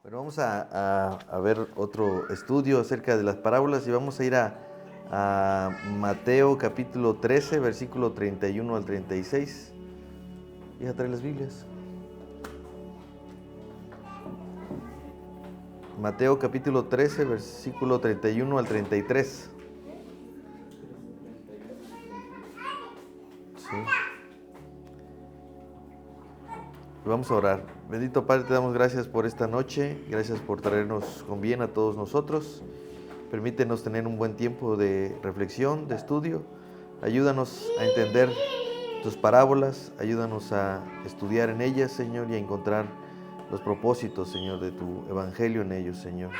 Bueno, vamos a ver otro estudio acerca de las parábolas y vamos a ir a Mateo capítulo 13, versículo 31 al 36. Hija, trae las Biblias. Mateo capítulo 13, versículo 31 al 33. Sí. Vamos a orar. Bendito Padre, te damos gracias por esta noche, gracias por traernos con bien a todos nosotros. Permítenos tener un buen tiempo de reflexión, de estudio. Ayúdanos a entender tus parábolas, ayúdanos a estudiar en ellas, Señor, y a encontrar los propósitos, Señor, de tu evangelio en ellos, Señor.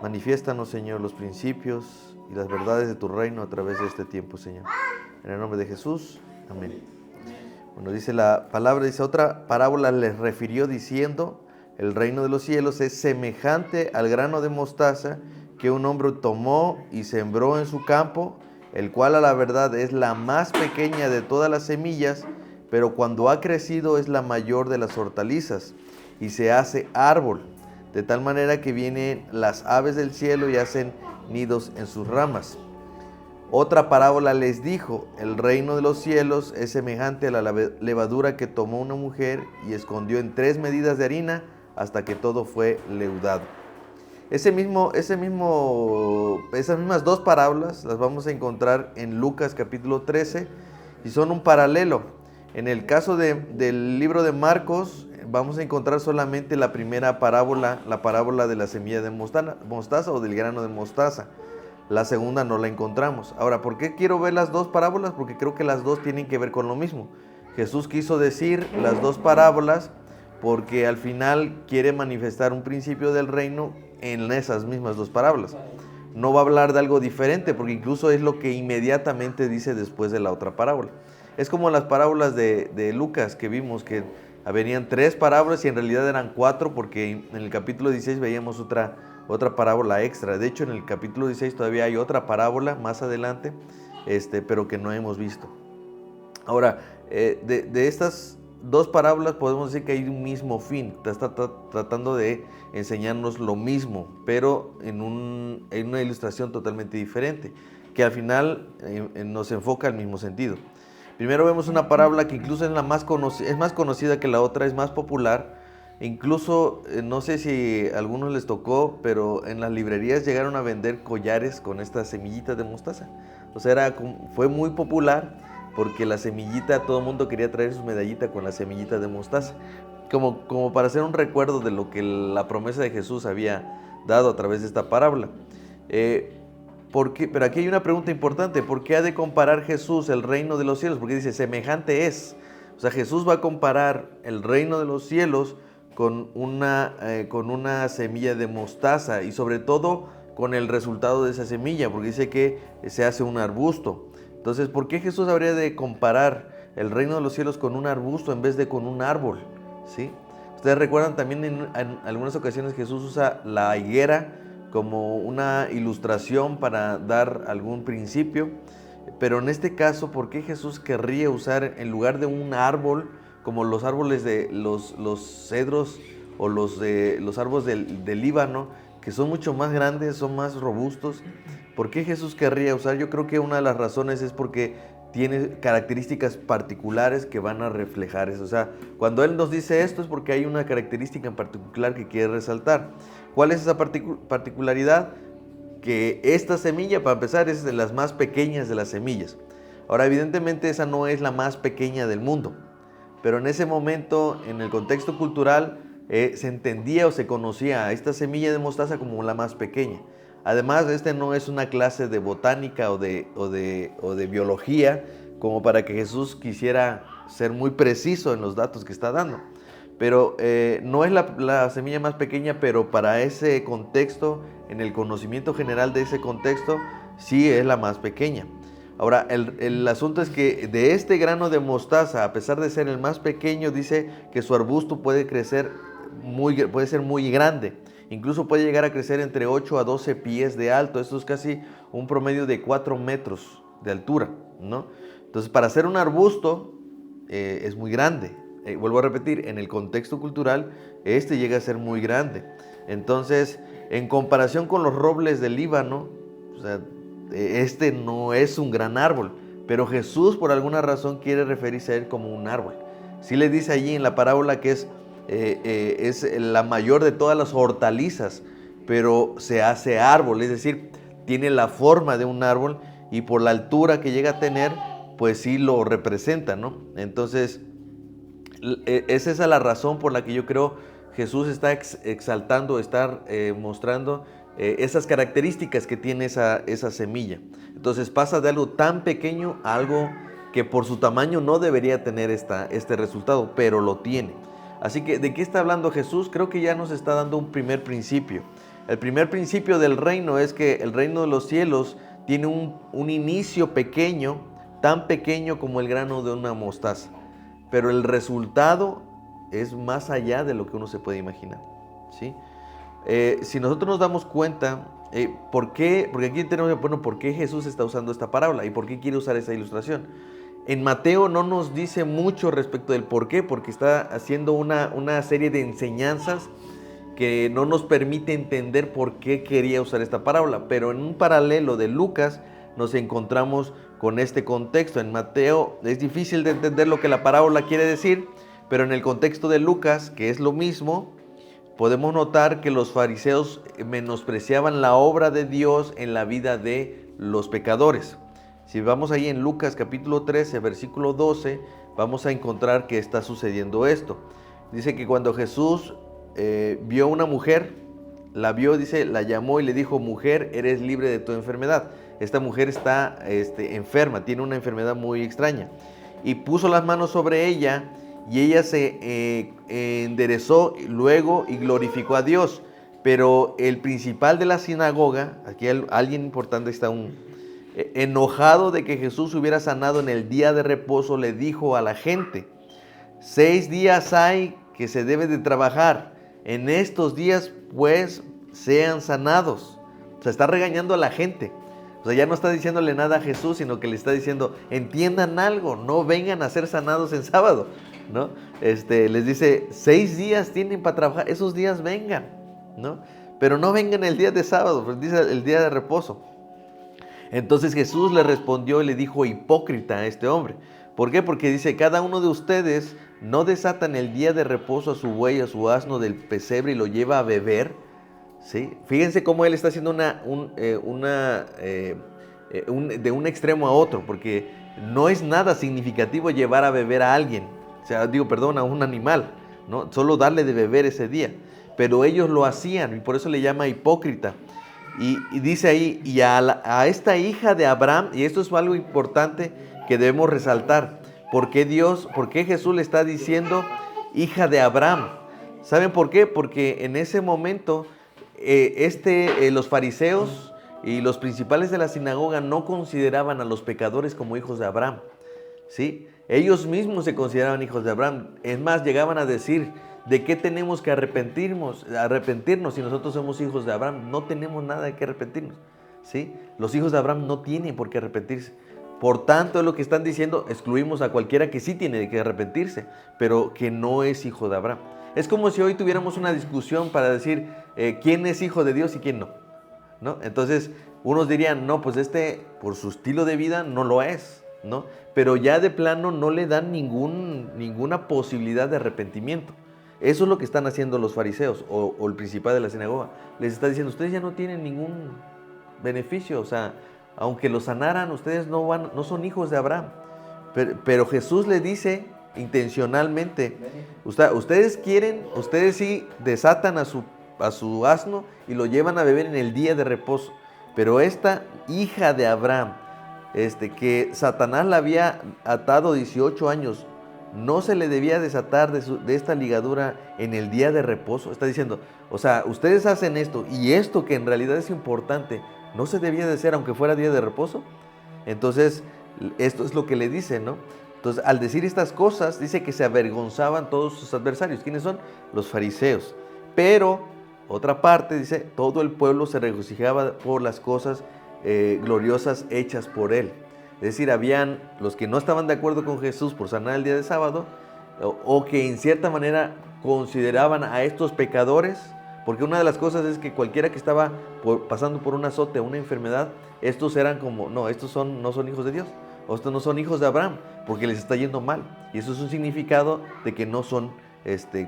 Manifiéstanos, Señor, los principios y las verdades de tu reino a través de este tiempo, Señor. En el nombre de Jesús, amén. Bueno, dice la palabra, dice otra parábola les refirió diciendo, el reino de los cielos es semejante al grano de mostaza que un hombre tomó y sembró en su campo, el cual a la verdad es la más pequeña de todas las semillas, pero cuando ha crecido es la mayor de las hortalizas y se hace árbol, de tal manera que vienen las aves del cielo y hacen nidos en sus ramas. Otra parábola les dijo, el reino de los cielos es semejante a la levadura que tomó una mujer y escondió en 3 medidas de harina hasta que todo fue leudado. Esas mismas dos parábolas las vamos a encontrar en Lucas capítulo 13 y son un paralelo. En el caso del libro de Marcos vamos a encontrar solamente la primera parábola, la parábola de la semilla de mostaza o del grano de mostaza. La segunda no la encontramos. Ahora, ¿por qué quiero ver las dos parábolas? Porque creo que las dos tienen que ver con lo mismo. Jesús quiso decir las dos parábolas porque al final quiere manifestar un principio del reino en esas mismas dos parábolas. No va a hablar de algo diferente porque incluso es lo que inmediatamente dice después de la otra parábola. Es como las parábolas de Lucas que vimos que venían 3 parábolas y en realidad eran 4 porque en el capítulo 16 veíamos otra parábola extra. De hecho, en el capítulo 16 todavía hay otra parábola más adelante, pero que no hemos visto. Ahora, de estas dos parábolas podemos decir que hay un mismo fin. Está tratando de enseñarnos lo mismo, pero en una ilustración totalmente diferente, que al final nos enfoca al mismo sentido. Primero vemos una parábola que incluso es más conocida que la otra, es más popular. Incluso, no sé si a algunos les tocó, pero en las librerías llegaron a vender collares con estas semillitas de mostaza. O sea, fue muy popular porque la semillita, todo el mundo quería traer su medallita con la semillita de mostaza. Como para hacer un recuerdo de lo que la promesa de Jesús había dado a través de esta parábola. Pero aquí hay una pregunta importante. ¿Por qué ha de comparar Jesús el reino de los cielos? Porque dice, semejante es. O sea, Jesús va a comparar el reino de los cielos con una semilla de mostaza y sobre todo con el resultado de esa semilla, porque dice que se hace un arbusto. Entonces, ¿por qué Jesús habría de comparar el reino de los cielos con un arbusto en vez de con un árbol? ¿Sí? Ustedes recuerdan también en algunas ocasiones Jesús usa la higuera como una ilustración para dar algún principio, pero en este caso, ¿por qué Jesús querría usar en lugar de un árbol como los árboles de los cedros o los árboles del Líbano, que son mucho más grandes, son más robustos? ¿Por qué Jesús querría usar? Yo creo que una de las razones es porque tiene características particulares que van a reflejar eso. O sea, cuando Él nos dice esto es porque hay una característica en particular que quiere resaltar. ¿Cuál es esa particularidad? Que esta semilla, para empezar, es de las más pequeñas de las semillas. Ahora, evidentemente, esa no es la más pequeña del mundo, pero en ese momento, en el contexto cultural, se entendía o se conocía a esta semilla de mostaza como la más pequeña. Además, no es una clase de botánica o de biología, como para que Jesús quisiera ser muy preciso en los datos que está dando. Pero no es la semilla más pequeña, pero para ese contexto, en el conocimiento general de ese contexto, sí es la más pequeña. Ahora, el asunto es que de este grano de mostaza, a pesar de ser el más pequeño, dice que su arbusto puede ser muy grande. Incluso puede llegar a crecer entre 8 a 12 pies de alto. Esto es casi un promedio de 4 metros de altura, ¿no? Entonces, para ser un arbusto es muy grande. vuelvo a repetir, en el contexto cultural, este llega a ser muy grande. Entonces, en comparación con los robles del Líbano, o sea, este no es un gran árbol, pero Jesús por alguna razón quiere referirse a él como un árbol. Sí le dice allí en la parábola que es la mayor de todas las hortalizas, pero se hace árbol, es decir, tiene la forma de un árbol y por la altura que llega a tener, pues sí lo representa, ¿no? Entonces, es esa la razón por la que yo creo Jesús está exaltando, está mostrando esas características que tiene esa semilla. Entonces pasa de algo tan pequeño a algo que por su tamaño no debería tener este resultado, pero lo tiene. Así que, ¿de qué está hablando Jesús? Creo que ya nos está dando un primer principio. El primer principio del reino es que el reino de los cielos tiene un inicio pequeño, tan pequeño como el grano de una mostaza. Pero el resultado es más allá de lo que uno se puede imaginar, ¿sí? Si nosotros nos damos cuenta, ¿por qué? Porque aquí tenemos, bueno, ¿por qué Jesús está usando esta parábola? ¿Y por qué quiere usar esa ilustración? En Mateo no nos dice mucho respecto del por qué, porque está haciendo una serie de enseñanzas que no nos permite entender por qué quería usar esta parábola. Pero en un paralelo de Lucas nos encontramos con este contexto. En Mateo es difícil de entender lo que la parábola quiere decir, pero en el contexto de Lucas, que es lo mismo, podemos notar que los fariseos menospreciaban la obra de Dios en la vida de los pecadores. Si vamos ahí en Lucas capítulo 13, versículo 12, vamos a encontrar que está sucediendo esto. Dice que cuando Jesús vio a una mujer, la vio, dice, la llamó y le dijo: mujer, eres libre de tu enfermedad. Esta mujer está enferma, tiene una enfermedad muy extraña. Y puso las manos sobre ella y ella se enderezó luego y glorificó a Dios. Pero el principal de la sinagoga, aquí alguien importante está enojado de que Jesús hubiera sanado en el día de reposo, le dijo a la gente: 6 días hay que se debe de trabajar, en estos días pues sean sanados. O sea, está regañando a la gente. O sea, ya no está diciéndole nada a Jesús, sino que le está diciendo: entiendan algo, no vengan a ser sanados en sábado, ¿no? Les dice: 6 días tienen para trabajar, esos días vengan, ¿no? Pero no vengan el día de sábado, pues dice el día de reposo. Entonces Jesús le respondió y le dijo hipócrita a este hombre. ¿Por qué? Porque dice: cada uno de ustedes no desatan el día de reposo a su buey, a su asno del pesebre y lo lleva a beber, ¿sí? Fíjense cómo él está haciendo de un extremo a otro, porque no es nada significativo llevar a beber a alguien, a un animal, ¿no? Solo darle de beber ese día. Pero ellos lo hacían y por eso le llama hipócrita. Y dice ahí: y a esta hija de Abraham, y esto es algo importante que debemos resaltar, ¿por qué Jesús le está diciendo hija de Abraham? ¿Saben por qué? Porque en ese momento los fariseos y los principales de la sinagoga no consideraban a los pecadores como hijos de Abraham, ¿sí? Ellos mismos se consideraban hijos de Abraham. Es más, llegaban a decir: ¿de qué tenemos que arrepentirnos si nosotros somos hijos de Abraham? No tenemos nada de qué arrepentirnos, ¿sí? Los hijos de Abraham no tienen por qué arrepentirse. Por tanto, es lo que están diciendo: excluimos a cualquiera que sí tiene que arrepentirse, pero que no es hijo de Abraham. Es como si hoy tuviéramos una discusión para decir quién es hijo de Dios y quién no, ¿no? Entonces, unos dirían: no, pues por su estilo de vida no lo es, ¿no? Pero ya de plano no le dan ninguna posibilidad de arrepentimiento. Eso es lo que están haciendo los fariseos o el principal de la sinagoga. Les está diciendo: ustedes ya no tienen ningún beneficio, o sea, aunque los sanaran, ustedes no son hijos de Abraham. Pero Jesús le dice intencionalmente: ustedes sí desatan a su asno y lo llevan a beber en el día de reposo. Pero esta hija de Abraham, que Satanás la había atado 18 años, no se le debía desatar de esta ligadura en el día de reposo. Está diciendo: o sea, ustedes hacen esto y esto que en realidad es importante, ¿no se debía de hacer aunque fuera día de reposo? Entonces, esto es lo que le dice, ¿no? Entonces, al decir estas cosas, dice que se avergonzaban todos sus adversarios. ¿Quiénes son? Los fariseos. Pero, otra parte, dice: todo el pueblo se regocijaba por las cosas gloriosas hechas por él. Es decir, habían los que no estaban de acuerdo con Jesús por sanar el día de sábado, o que en cierta manera consideraban a estos pecadores, porque una de las cosas es que cualquiera que estaba pasando por un azote o una enfermedad, estos eran como, no, no son hijos de Dios, o estos no son hijos de Abraham, porque les está yendo mal. Y eso es un significado de que no son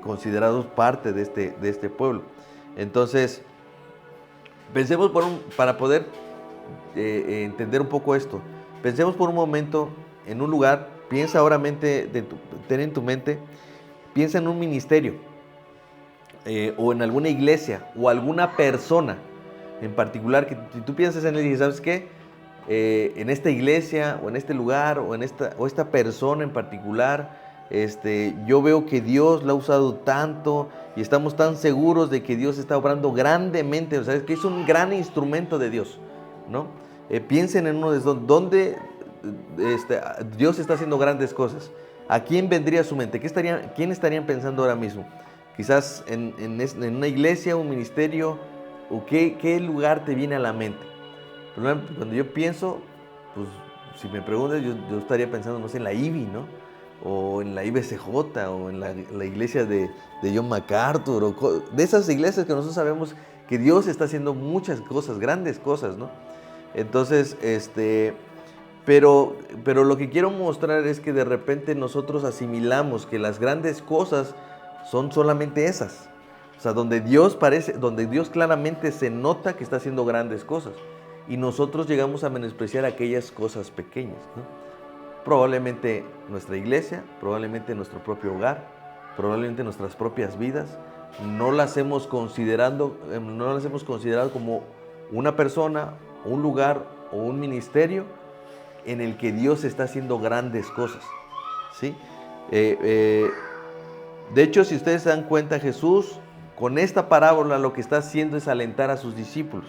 considerados parte de este pueblo. Entonces, pensemos para poder entender un poco esto, pensemos por un momento en un lugar, piensa ahora ten en tu mente, piensa en un ministerio, o en alguna iglesia, o alguna persona en particular, que si tú piensas en él y dices, ¿sabes qué? En esta iglesia, o en este lugar, o esta persona en particular, yo veo que Dios la ha usado tanto y estamos tan seguros de que Dios está obrando grandemente, o sea, que es un gran instrumento de Dios, ¿no? Piensen en uno de esos, donde Dios está haciendo grandes cosas. ¿A quién vendría a su mente? ¿Quién estarían pensando ahora mismo? Quizás en una iglesia, un ministerio, o qué lugar te viene a la mente. Cuando yo pienso, pues si me preguntas, yo estaría pensando, no sé, en la IBI, ¿no? O en la IBCJ, o en la iglesia de John MacArthur, o de esas iglesias que nosotros sabemos que Dios está haciendo muchas cosas, grandes cosas, ¿no? Entonces, pero lo que quiero mostrar es que de repente nosotros asimilamos que las grandes cosas son solamente esas. O sea, donde Dios claramente se nota que está haciendo grandes cosas. Y nosotros llegamos a menospreciar aquellas cosas pequeñas, ¿no? Probablemente nuestra iglesia, probablemente nuestro propio hogar, probablemente nuestras propias vidas, no las hemos considerado como una persona, un lugar o un ministerio en el que Dios está haciendo grandes cosas, ¿sí? De hecho, si ustedes se dan cuenta, Jesús con esta parábola lo que está haciendo es alentar a sus discípulos,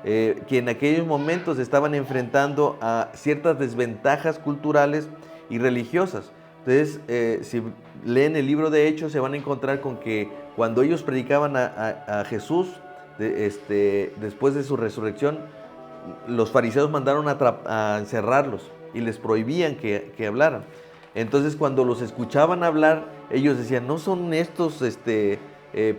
que en aquellos momentos estaban enfrentando a ciertas desventajas culturales y religiosas. Entonces, si leen el libro de Hechos, se van a encontrar con que cuando ellos predicaban a Jesús, después de su resurrección, los fariseos mandaron a encerrarlos y les prohibían que hablaran. Entonces, cuando los escuchaban hablar, ellos decían, ¿no son estos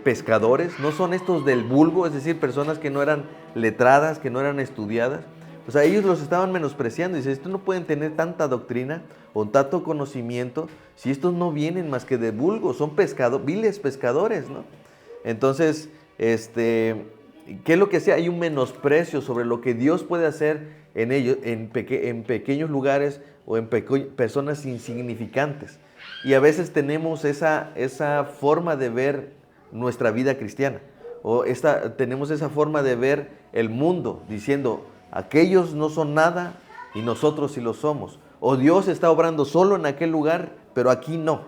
pescadores? ¿No son estos del vulgo? Es decir, personas que no eran letradas, que no eran estudiadas. O sea, ellos los estaban menospreciando. Dicen, estos no pueden tener tanta doctrina o tanto conocimiento si estos no vienen más que de vulgo, son viles pescadores, ¿no? Entonces, ¿qué es lo que sea? Hay un menosprecio sobre lo que Dios puede hacer en ellos, en pequeños lugares o en personas insignificantes. Y a veces tenemos esa forma de ver nuestra vida cristiana, o tenemos esa forma de ver el mundo, diciendo, aquellos no son nada y nosotros sí lo somos. O Dios está obrando solo en aquel lugar, pero aquí no.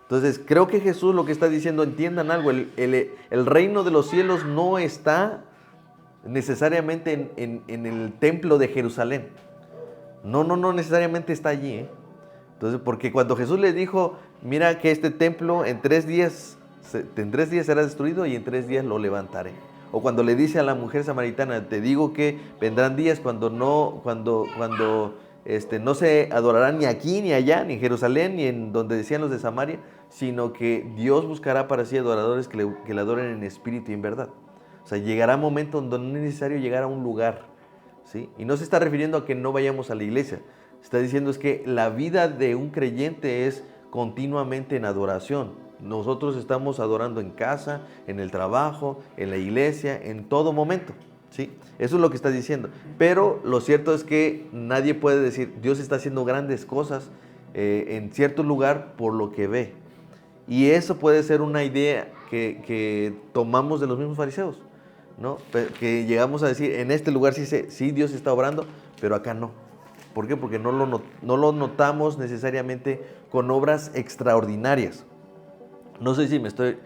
Entonces, creo que Jesús lo que está diciendo, entiendan algo, el reino de los cielos no está necesariamente en el templo de Jerusalén. No necesariamente está allí, ¿eh? Entonces, porque cuando Jesús les dijo, mira que este templo en 3 días será destruido y en 3 días lo levantaré. O cuando le dice a la mujer samaritana, te digo que vendrán días cuando no se adorarán ni aquí, ni allá, ni en Jerusalén, ni en donde decían los de Samaria, sino que Dios buscará para sí adoradores que le adoren en espíritu y en verdad. O sea, llegará un momento donde no es necesario llegar a un lugar, ¿sí? Y no se está refiriendo a que no vayamos a la iglesia. Está diciendo es que la vida de un creyente es continuamente en adoración. Nosotros estamos adorando en casa, en el trabajo, en la iglesia, en todo momento, ¿sí? Eso es lo que está diciendo. Pero lo cierto es que nadie puede decir, Dios está haciendo grandes cosas en cierto lugar por lo que ve. Y eso puede ser una idea que tomamos de los mismos fariseos, ¿no? Que llegamos a decir, en este lugar sí Dios está obrando, pero acá no. ¿Por qué? Porque no lo notamos necesariamente con obras extraordinarias. No sé si me estoy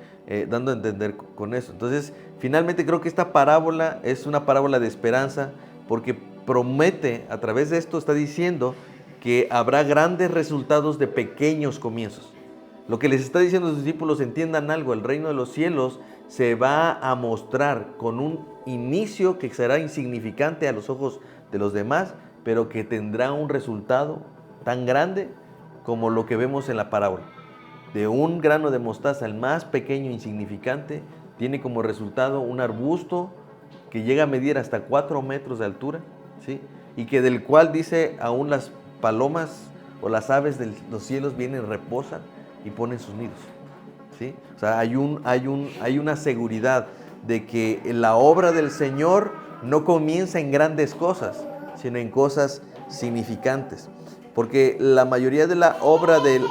dando a entender con eso. Entonces, finalmente creo que esta parábola es una parábola de esperanza, porque promete, a través de esto está diciendo que habrá grandes resultados de pequeños comienzos. Lo que les está diciendo a sus discípulos, entiendan algo, el reino de los cielos se va a mostrar con un inicio que será insignificante a los ojos de los demás, pero que tendrá un resultado tan grande como lo que vemos en la parábola. de un grano de mostaza, el más pequeño, insignificante, tiene como resultado un arbusto que llega a medir hasta 4 metros de altura, ¿sí? Y que del cual dice aún las palomas o las aves de los cielos vienen, reposan y ponen sus nidos, ¿sí? O sea, hay una seguridad de que la obra del Señor no comienza en grandes cosas, sino en cosas significantes. Porque la mayoría de la obra de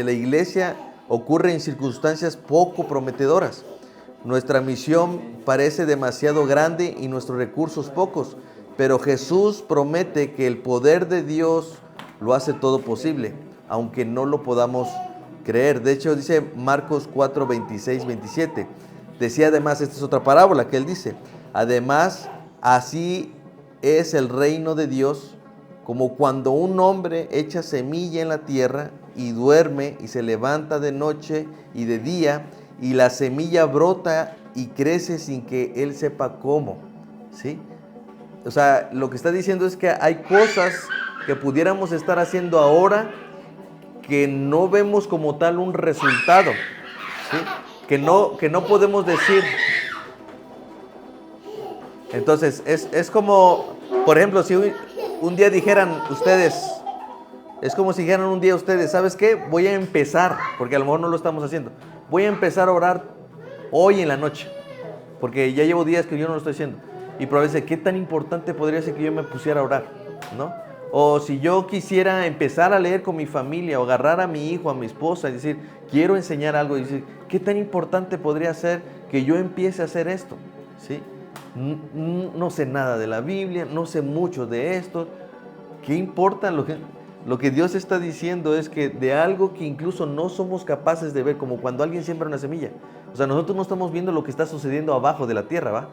la iglesia ocurre en circunstancias poco prometedoras. Nuestra misión parece demasiado grande y nuestros recursos pocos, pero Jesús promete que el poder de Dios lo hace todo posible, aunque no lo podamos creer. De hecho, dice Marcos 4, 26, 27. Decía además, esta es otra parábola que él dice, además, así es el reino de Dios, como cuando un hombre echa semilla en la tierra y duerme y se levanta de noche y de día, y la semilla brota y crece sin que él sepa cómo, ¿sí? O sea, lo que está diciendo es que hay cosas que pudiéramos estar haciendo ahora que no vemos como tal un resultado, ¿sí? Que no podemos decir. Entonces, es como, por ejemplo, si un día dijeran ustedes, es como si dijeran un día ustedes, ¿sabes qué? Voy a empezar, porque a lo mejor no lo estamos haciendo, voy a empezar a orar hoy en la noche, porque ya llevo días que yo no lo estoy haciendo. Y probablemente, ¿qué tan importante podría ser que yo me pusiera a orar? ¿No? O si yo quisiera empezar a leer con mi familia, o agarrar a mi hijo, a mi esposa, y decir, quiero enseñar algo, y decir, ¿qué tan importante podría ser que yo empiece a hacer esto? ¿Sí? No sé nada de la Biblia, no sé mucho de esto. ¿Qué importa? Lo que Dios está diciendo es que de algo que incluso no somos capaces de ver, como cuando alguien siembra una semilla. O sea, nosotros no estamos viendo lo que está sucediendo abajo de la tierra, ¿va?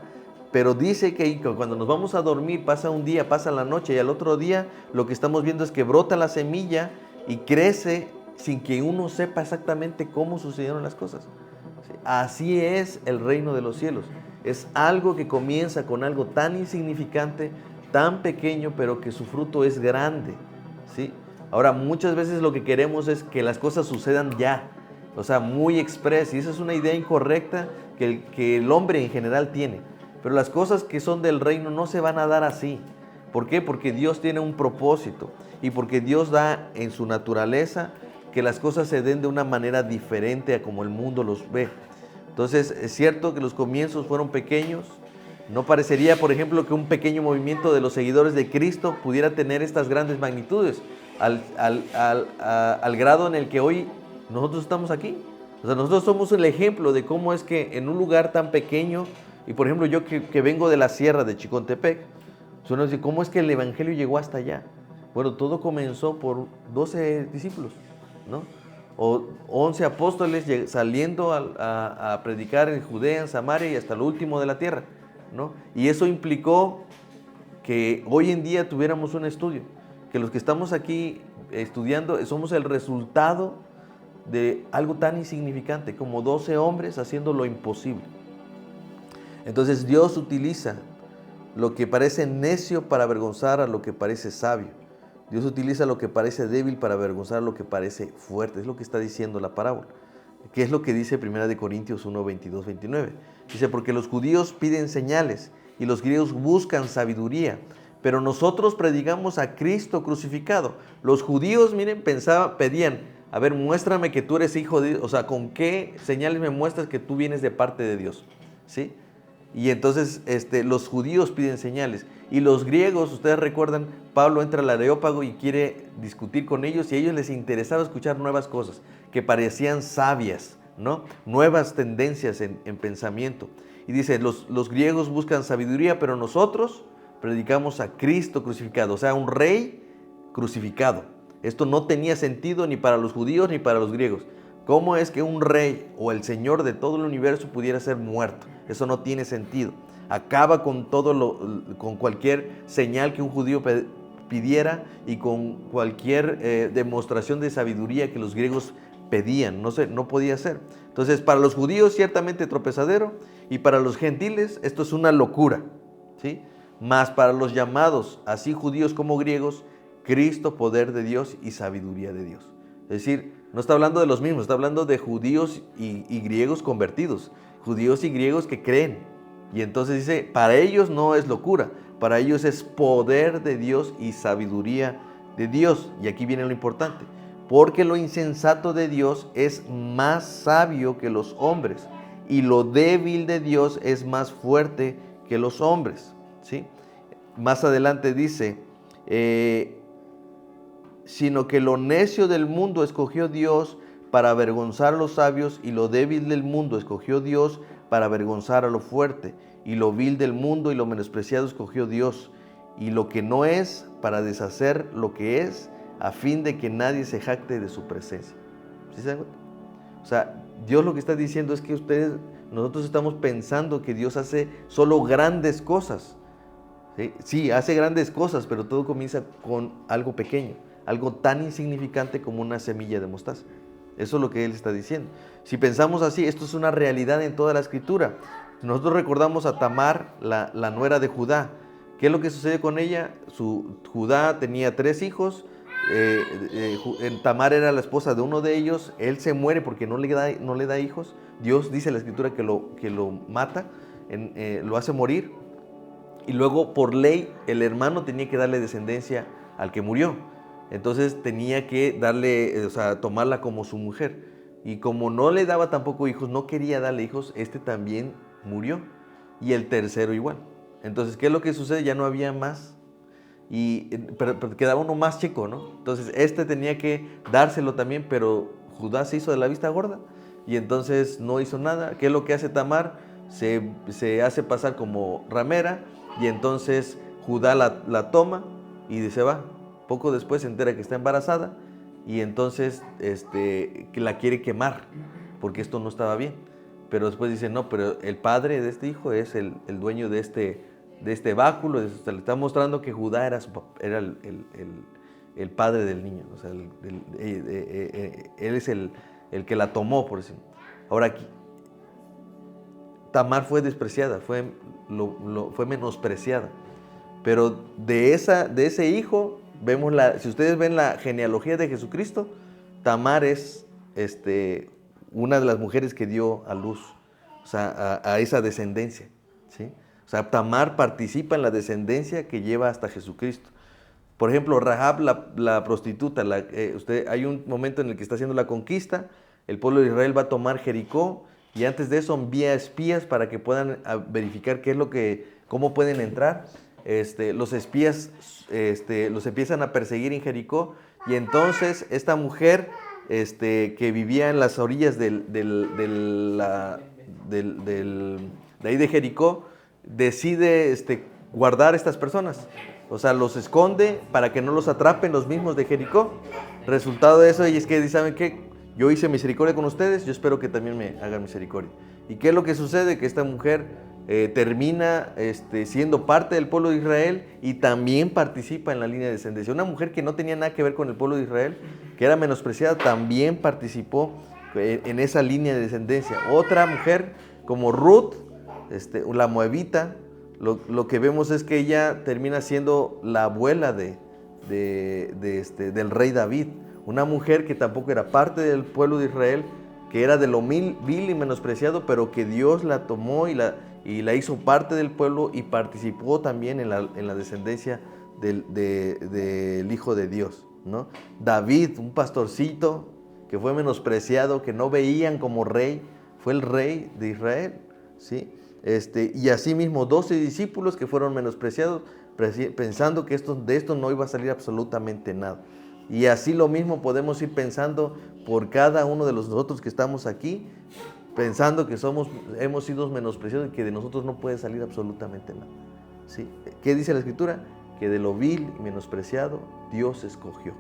Pero dice que cuando nos vamos a dormir, pasa un día, pasa la noche, y al otro día lo que estamos viendo es que brota la semilla y crece sin que uno sepa exactamente cómo sucedieron las cosas. ¿Sí? Así es el reino de los cielos. Es algo que comienza con algo tan insignificante, tan pequeño, pero que su fruto es grande, ¿sí? Ahora, muchas veces lo que queremos es que las cosas sucedan ya, o sea, muy express, y esa es una idea incorrecta que el hombre en general tiene. Pero las cosas que son del reino no se van a dar así. ¿Por qué? Porque Dios tiene un propósito y porque Dios da en su naturaleza que las cosas se den de una manera diferente a como el mundo los ve. Entonces, es cierto que los comienzos fueron pequeños. No parecería, por ejemplo, que un pequeño movimiento de los seguidores de Cristo pudiera tener estas grandes magnitudes al grado en el que hoy nosotros estamos aquí. O sea, nosotros somos el ejemplo de cómo es que en un lugar tan pequeño, y por ejemplo yo que vengo de la sierra de Chicontepec, uno dice, ¿cómo es que el evangelio llegó hasta allá? Bueno, todo comenzó por 12 discípulos, ¿no? O 11 apóstoles saliendo a predicar en Judea, en Samaria y hasta lo último de la tierra, ¿no? Y eso implicó que hoy en día tuviéramos un estudio, que los que estamos aquí estudiando somos el resultado de algo tan insignificante como 12 hombres haciendo lo imposible. Entonces Dios utiliza lo que parece necio para avergonzar a lo que parece sabio. Dios utiliza lo que parece débil para avergonzar a lo que parece fuerte. Es lo que está diciendo la parábola. ¿Qué es lo que dice 1 Corintios 1, 22, 29? Dice, porque los judíos piden señales y los griegos buscan sabiduría, pero nosotros predicamos a Cristo crucificado. Los judíos, miren, pedían, a ver, muéstrame que tú eres hijo de Dios. O sea, ¿con qué señales me muestras que tú vienes de parte de Dios? ¿Sí? Y entonces los judíos piden señales. Y los griegos, ustedes recuerdan, Pablo entra al Areópago y quiere discutir con ellos, y a ellos les interesaba escuchar nuevas cosas, que parecían sabias, ¿no? Nuevas tendencias en pensamiento. Y dice, los griegos buscan sabiduría, pero nosotros predicamos a Cristo crucificado, o sea, un rey crucificado. Esto no tenía sentido ni para los judíos ni para los griegos. ¿Cómo es que un rey o el Señor de todo el universo pudiera ser muerto? Eso no tiene sentido. Acaba con con cualquier señal que un judío pidiera y con cualquier demostración de sabiduría que los griegos pedían. No podía ser. Entonces, para los judíos ciertamente tropezadero, y para los gentiles esto es una locura, ¿sí? Mas para los llamados, así judíos como griegos, Cristo, poder de Dios y sabiduría de Dios. Es decir, no está hablando de los mismos, está hablando de judíos y griegos convertidos, judíos y griegos que creen. Y entonces dice, para ellos no es locura, para ellos es poder de Dios y sabiduría de Dios. Y aquí viene lo importante, porque lo insensato de Dios es más sabio que los hombres, y lo débil de Dios es más fuerte que los hombres. ¿Sí? Más adelante dice, sino que lo necio del mundo escogió Dios para avergonzar a los sabios, y lo débil del mundo escogió Dios para avergonzar a lo fuerte, y lo vil del mundo y lo menospreciado escogió Dios, y lo que no es para deshacer lo que es, a fin de que nadie se jacte de su presencia. ¿Sí se dan cuenta? O sea, Dios lo que está diciendo es que nosotros estamos pensando que Dios hace solo grandes cosas. Sí, hace grandes cosas, pero todo comienza con algo pequeño, algo tan insignificante como una semilla de mostaza. Eso es lo que Él está diciendo. Si pensamos así, esto es una realidad en toda la Escritura. Nosotros recordamos a Tamar, la nuera de Judá. ¿Qué es lo que sucede con ella? Judá tenía 3 hijos. Tamar era la esposa de uno de ellos. Él se muere porque no le da hijos. Dios dice en la Escritura que lo mata, lo hace morir. Y luego, por ley, el hermano tenía que darle descendencia al que murió. Entonces tenía que tomarla como su mujer. Y como no le daba tampoco hijos, no quería darle hijos, también murió. Y el tercero igual. Entonces, ¿qué es lo que sucede? Ya no había más. Pero quedaba uno más chico, ¿no? Entonces, tenía que dárselo también, pero Judá se hizo de la vista gorda. Y entonces no hizo nada. ¿Qué es lo que hace Tamar? Se hace pasar como ramera. Y entonces Judá la toma y se va. Poco después se entera que está embarazada y entonces que la quiere quemar porque esto no estaba bien. Pero después dice, no, pero el padre de este hijo es el dueño de este báculo. Le está mostrando que Judá era el padre del niño. O sea, él es el que la tomó, por decirlo. Ahora aquí, Tamar fue despreciada, fue menospreciada. Pero de ese hijo, si ustedes ven la genealogía de Jesucristo, Tamar es una de las mujeres que dio a luz, o sea, a esa descendencia. ¿Sí? O sea, Tamar participa en la descendencia que lleva hasta Jesucristo. Por ejemplo, Rahab, la prostituta, hay un momento en el que está haciendo la conquista, el pueblo de Israel va a tomar Jericó, y antes de eso envía espías para que puedan verificar cómo pueden entrar. Los espías los empiezan a perseguir en Jericó, y entonces esta mujer que vivía en las orillas de ahí de Jericó decide guardar a estas personas. O sea, los esconde para que no los atrapen los mismos de Jericó. Resultado de eso, y es que, ¿saben qué? Yo hice misericordia con ustedes, yo espero que también me hagan misericordia. ¿Y qué es lo que sucede? Que esta mujer termina siendo parte del pueblo de Israel y también participa en la línea de descendencia. Una mujer que no tenía nada que ver con el pueblo de Israel, que era menospreciada, también participó en esa línea de descendencia. Otra mujer como Ruth, la moabita, lo que vemos es que ella termina siendo la abuela del rey David. Una mujer que tampoco era parte del pueblo de Israel, que era de lo vil y menospreciado, pero que Dios la tomó y la hizo parte del pueblo y participó también en la descendencia del Hijo de Dios, ¿no? David, un pastorcito que fue menospreciado, que no veían como rey, fue el rey de Israel, ¿sí? Y asimismo 12 discípulos que fueron menospreciados, pensando que de esto no iba a salir absolutamente nada. Y así lo mismo podemos ir pensando por cada uno de nosotros que estamos aquí, pensando que hemos sido menospreciados y que de nosotros no puede salir absolutamente nada. ¿Sí? ¿Qué dice la Escritura? Que de lo vil y menospreciado Dios escogió.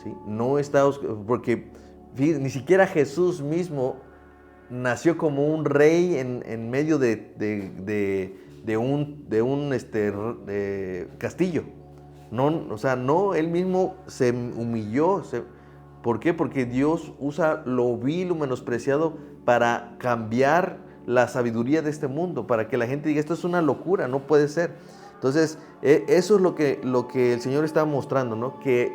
¿Sí? No está, porque ni siquiera Jesús mismo nació como un rey en medio de un castillo. No, o sea, no, él mismo se humilló. ¿Por qué? Porque Dios usa lo vil o menospreciado para cambiar la sabiduría de este mundo, para que la gente diga, esto es una locura, no puede ser. Entonces, eso es lo que el Señor está mostrando, ¿no? Que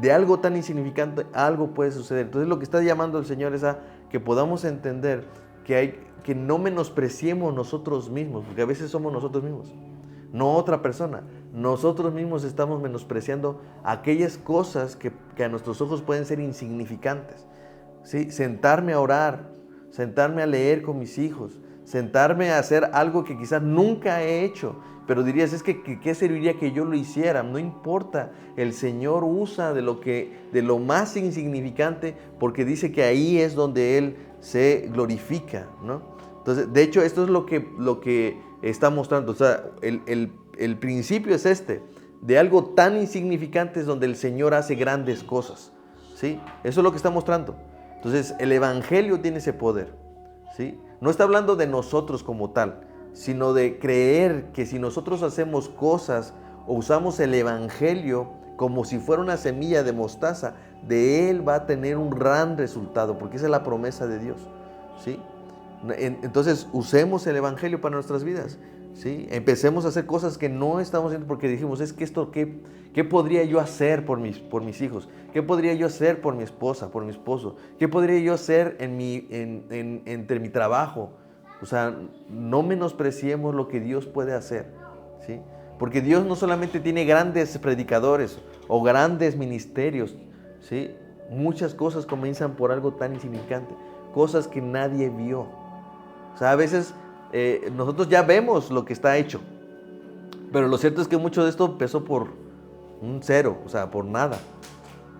de algo tan insignificante algo puede suceder. Entonces lo que está llamando el Señor es a que podamos entender que no menospreciemos nosotros mismos, porque a veces somos nosotros mismos, no otra persona. Nosotros mismos estamos menospreciando aquellas cosas que a nuestros ojos pueden ser insignificantes. ¿Sí? Sentarme a orar, sentarme a leer con mis hijos, sentarme a hacer algo que quizás nunca he hecho, pero dirías, es que ¿qué serviría que yo lo hiciera? No importa, el Señor usa de lo más insignificante, porque dice que ahí es donde Él se glorifica, ¿no? Entonces, de hecho, esto es lo que está mostrando. O sea, el principio es de algo tan insignificante es donde el Señor hace grandes cosas, ¿sí? Eso es lo que está mostrando. Entonces, el Evangelio tiene ese poder, ¿sí? No está hablando de nosotros como tal, sino de creer que si nosotros hacemos cosas o usamos el Evangelio como si fuera una semilla de mostaza, de él va a tener un gran resultado, porque esa es la promesa de Dios, ¿sí? Entonces, usemos el Evangelio para nuestras vidas, ¿sí? Empecemos a hacer cosas que no estamos haciendo porque dijimos, es que esto, ¿qué podría yo hacer por mis hijos? ¿Qué podría yo hacer por mi esposa, por mi esposo? ¿Qué podría yo hacer entre mi trabajo? O sea, no menospreciemos lo que Dios puede hacer, ¿sí? Porque Dios no solamente tiene grandes predicadores o grandes ministerios, ¿sí? Muchas cosas comienzan por algo tan insignificante, cosas que nadie vio. O sea, a veces nosotros ya vemos lo que está hecho, pero lo cierto es que mucho de esto empezó por un cero, o sea, por nada,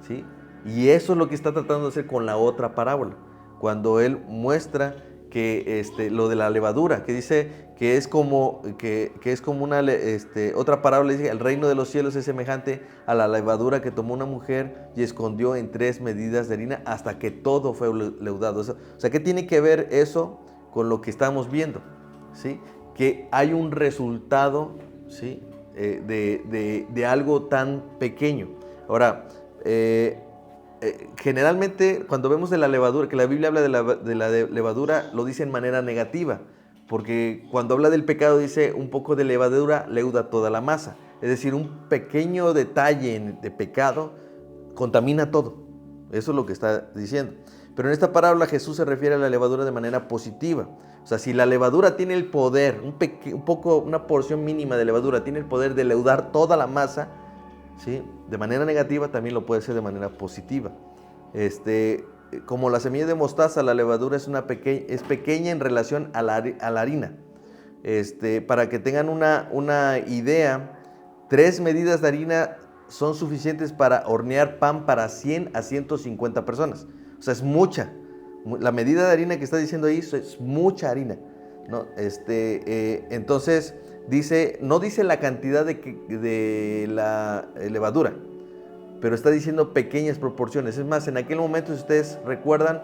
¿sí? Y eso es lo que está tratando de hacer con la otra parábola, cuando él muestra que lo de la levadura, que dice que es como una otra parábola, dice, el reino de los cielos es semejante a la levadura que tomó una mujer y escondió en 3 medidas de harina hasta que todo fue leudado. O sea, ¿qué tiene que ver eso con lo que estamos viendo? ¿Sí? Que hay un resultado, ¿sí? de algo tan pequeño. Ahora, generalmente cuando vemos de la levadura, que la Biblia habla de la levadura, lo dice en manera negativa, porque cuando habla del pecado dice un poco de levadura leuda toda la masa, es decir, un pequeño detalle de pecado contamina todo. Eso es lo que está diciendo. Pero en esta parábola Jesús se refiere a la levadura de manera positiva. O sea, si la levadura tiene el poder, una porción mínima de levadura tiene el poder de leudar toda la masa, ¿sí? De manera negativa, también lo puede ser de manera positiva. Como la semilla de mostaza, la levadura es pequeña en relación a la harina. Para que tengan una idea, 3 medidas de harina son suficientes para hornear pan para 100 a 150 personas. O sea, es mucha. La medida de harina que está diciendo ahí es mucha harina, ¿no? Entonces, no dice la cantidad de la levadura, pero está diciendo pequeñas proporciones. Es más, en aquel momento, si ustedes recuerdan,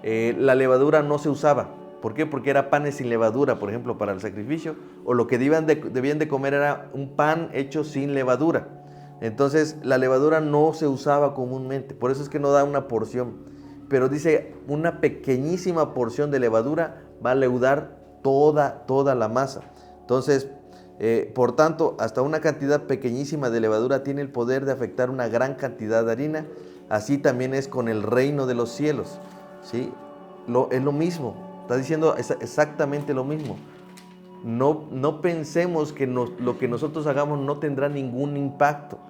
la levadura no se usaba. ¿Por qué? Porque era panes sin levadura, por ejemplo, para el sacrificio, o lo que debían de comer era un pan hecho sin levadura. Entonces, la levadura no se usaba comúnmente, por eso es que no da una porción. Pero dice, una pequeñísima porción de levadura va a leudar toda la masa. Entonces, por tanto, hasta una cantidad pequeñísima de levadura tiene el poder de afectar una gran cantidad de harina. Así también es con el reino de los cielos, ¿sí? Es lo mismo, está diciendo exactamente lo mismo. No pensemos que lo que nosotros hagamos no tendrá ningún impacto.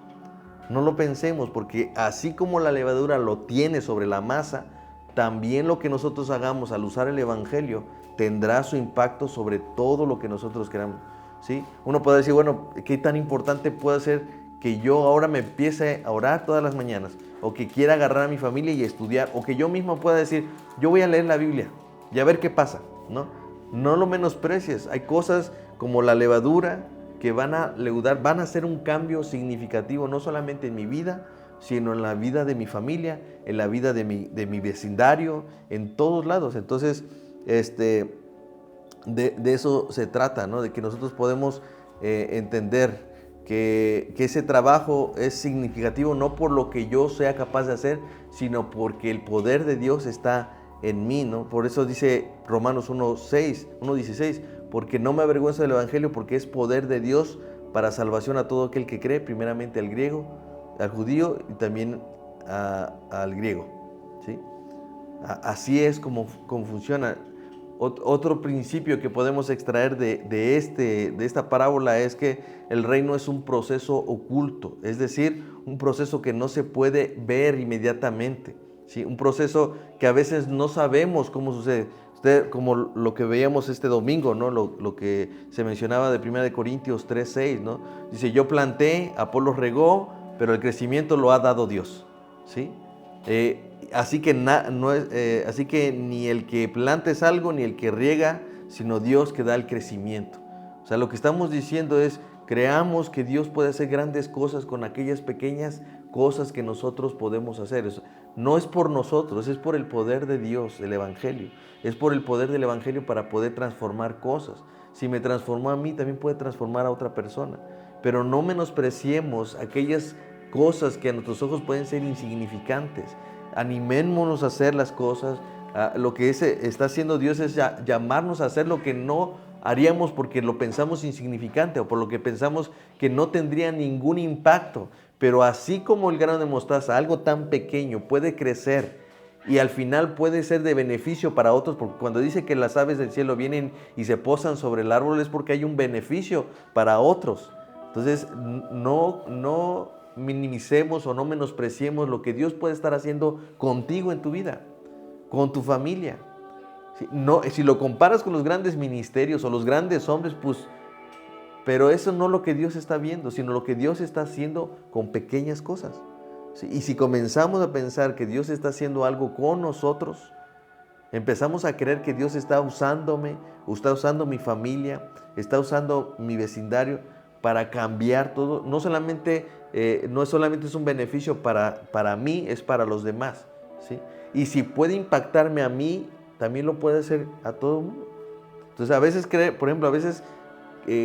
No lo pensemos, porque así como la levadura lo tiene sobre la masa, también lo que nosotros hagamos al usar el Evangelio tendrá su impacto sobre todo lo que nosotros queramos, ¿sí? Uno puede decir, bueno, ¿qué tan importante puede ser que yo ahora me empiece a orar todas las mañanas? O que quiera agarrar a mi familia y estudiar, o que yo mismo pueda decir, yo voy a leer la Biblia y a ver qué pasa, ¿no? No lo menosprecies. Hay cosas como la levadura que van a leudar, van a hacer un cambio significativo, no solamente en mi vida, sino en la vida de mi familia, en la vida de mi vecindario, en todos lados. Entonces, de eso se trata, ¿no? De que nosotros podemos entender que ese trabajo es significativo no por lo que yo sea capaz de hacer, sino porque el poder de Dios está en mí, ¿no? Por eso dice Romanos 1:16, porque no me avergüenzo del Evangelio, porque es poder de Dios para salvación a todo aquel que cree, primeramente al griego, al judío y también al griego, ¿sí? Así es como funciona. Otro principio que podemos extraer de esta parábola es que el reino es un proceso oculto, es decir, un proceso que no se puede ver inmediatamente, ¿sí? Un proceso que a veces no sabemos cómo sucede. Como lo que veíamos este domingo, ¿no? Lo que se mencionaba de 1 Corintios 3:6, ¿no? Dice, yo planté, Apolos regó, pero el crecimiento lo ha dado Dios, ¿sí? Así que ni el que planta es algo, ni el que riega, sino Dios que da el crecimiento. O sea, lo que estamos diciendo es, creamos que Dios puede hacer grandes cosas con aquellas pequeñas cosas que nosotros podemos hacer. No es por nosotros, es por el poder de Dios, el Evangelio. Es por el poder del Evangelio para poder transformar cosas. Si me transformó a mí, también puede transformar a otra persona. Pero no menospreciemos aquellas cosas que a nuestros ojos pueden ser insignificantes. Animémonos a hacer las cosas. Lo que está haciendo Dios es llamarnos a hacer lo que no haríamos porque lo pensamos insignificante o por lo que pensamos que no tendría ningún impacto. Pero así como el grano de mostaza, algo tan pequeño puede crecer y al final puede ser de beneficio para otros, porque cuando dice que las aves del cielo vienen y se posan sobre el árbol es porque hay un beneficio para otros. Entonces no minimicemos o no menospreciemos lo que Dios puede estar haciendo contigo en tu vida, con tu familia. Si lo comparas con los grandes ministerios o los grandes hombres, pues, pero eso no es lo que Dios está viendo, sino lo que Dios está haciendo con pequeñas cosas. ¿Sí? Y si comenzamos a pensar que Dios está haciendo algo con nosotros, empezamos a creer que Dios está usándome, está usando mi familia, está usando mi vecindario para cambiar todo. No solamente es un beneficio para mí, es para los demás, ¿sí? Y si puede impactarme a mí, también lo puede hacer a todo el mundo. Entonces, a veces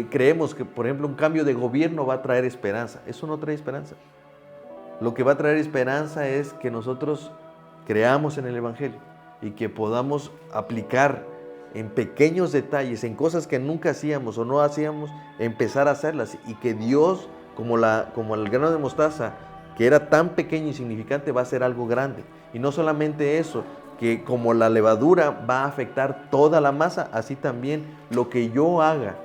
creemos que, por ejemplo, un cambio de gobierno va a traer esperanza. Eso no trae esperanza. Lo que va a traer esperanza es que nosotros creamos en el Evangelio y que podamos aplicar en pequeños detalles, en cosas que nunca hacíamos o no hacíamos, empezar a hacerlas y que Dios, como el grano de mostaza, que era tan pequeño y insignificante, va a ser algo grande. Y no solamente eso, que como la levadura va a afectar toda la masa, así también lo que yo haga,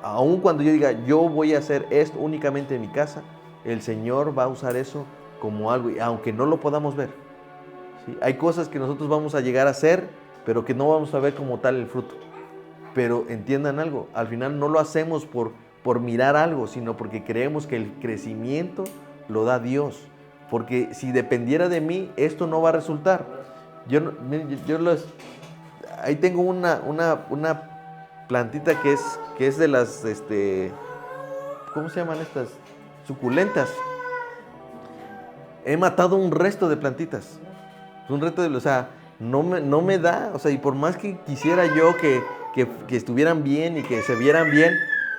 aun cuando yo diga, yo voy a hacer esto únicamente en mi casa, el Señor va a usar eso como algo, aunque no lo podamos ver. ¿Sí? Hay cosas que nosotros vamos a llegar a hacer, pero que no vamos a ver como tal el fruto. Pero entiendan algo, al final no lo hacemos por mirar algo, sino porque creemos que el crecimiento lo da Dios. Porque si dependiera de mí, esto no va a resultar. Ahí tengo una plantita que es de las, ¿cómo se llaman estas? Suculentas. He matado un resto de plantitas. O sea, no me da, o sea, y por más que quisiera yo que estuvieran bien y que se vieran bien,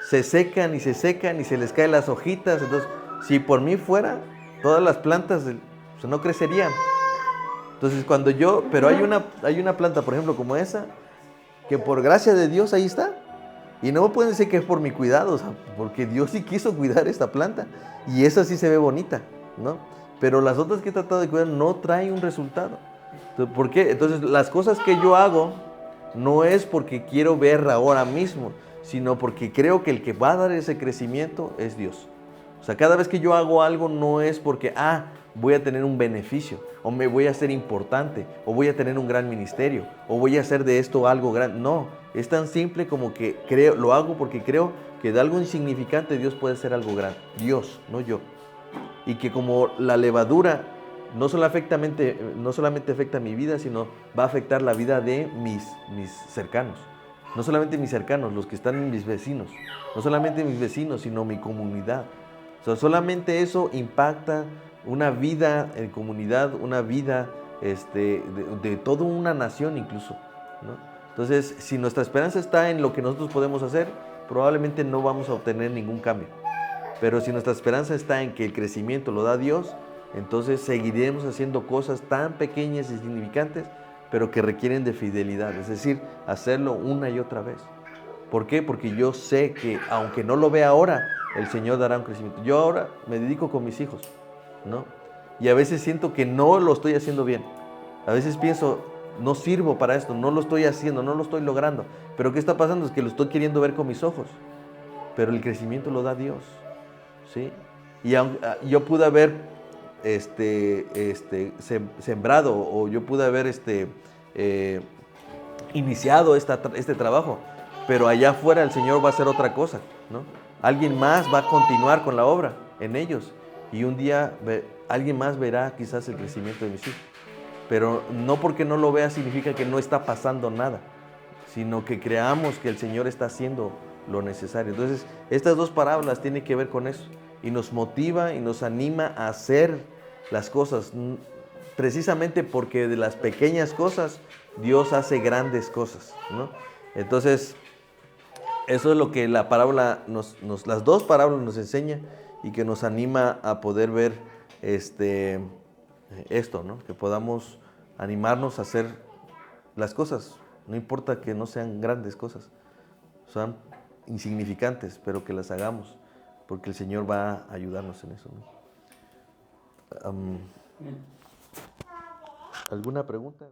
se secan y se les caen las hojitas. Entonces, si por mí fuera, todas las plantas no crecerían. Entonces, pero hay una planta, por ejemplo, como esa, que por gracia de Dios ahí está. Y no me pueden decir que es por mi cuidado, o sea, porque Dios sí quiso cuidar esta planta. Y esa sí se ve bonita, ¿no? Pero las otras que he tratado de cuidar no traen un resultado. ¿Por qué? Entonces, las cosas que yo hago no es porque quiero ver ahora mismo, sino porque creo que el que va a dar ese crecimiento es Dios. O sea, cada vez que yo hago algo no es porque, voy a tener un beneficio, o me voy a hacer importante, o voy a tener un gran ministerio, o voy a hacer de esto algo grande. No, es tan simple como que lo hago porque creo que de algo insignificante Dios puede hacer algo grande. Dios, no yo. Y que como la levadura no solamente afecta mi vida, sino va a afectar la vida de mis cercanos. No solamente mis cercanos, los que están en mis vecinos. No solamente mis vecinos, sino mi comunidad. O sea, solamente eso impacta una vida en comunidad, una vida de toda una nación incluso, ¿no? Entonces, si nuestra esperanza está en lo que nosotros podemos hacer, probablemente no vamos a obtener ningún cambio. Pero si nuestra esperanza está en que el crecimiento lo da Dios, entonces seguiremos haciendo cosas tan pequeñas y insignificantes, pero que requieren de fidelidad, es decir, hacerlo una y otra vez. ¿Por qué? Porque yo sé que aunque no lo vea ahora, el Señor dará un crecimiento. Yo ahora me dedico con mis hijos, ¿no? y a veces siento que no lo estoy haciendo bien. A veces pienso, no sirvo para esto, no lo estoy haciendo, no lo estoy logrando. Pero ¿qué está pasando? Es que lo estoy queriendo ver con mis ojos. Pero el crecimiento lo da Dios, ¿sí? Y yo pude haber sembrado, o yo pude haber eh, iniciado este trabajo, pero allá afuera el Señor va a hacer otra cosa, ¿no? Alguien más va a continuar con la obra en ellos, y un día alguien más verá quizás el crecimiento de mis hijos. Pero no porque no lo vea significa que no está pasando nada, sino que creamos que el Señor está haciendo lo necesario. Entonces, estas dos parábolas tienen que ver con eso, y nos motiva y nos anima a hacer las cosas, precisamente porque de las pequeñas cosas Dios hace grandes cosas, ¿no? Entonces, eso es lo que la parábola las dos parábolas nos enseñan, y que nos anima a poder ver esto, ¿no? Que podamos animarnos a hacer las cosas, no importa que no sean grandes cosas, sean insignificantes, pero que las hagamos, porque el Señor va a ayudarnos en eso, ¿no? ¿Alguna pregunta?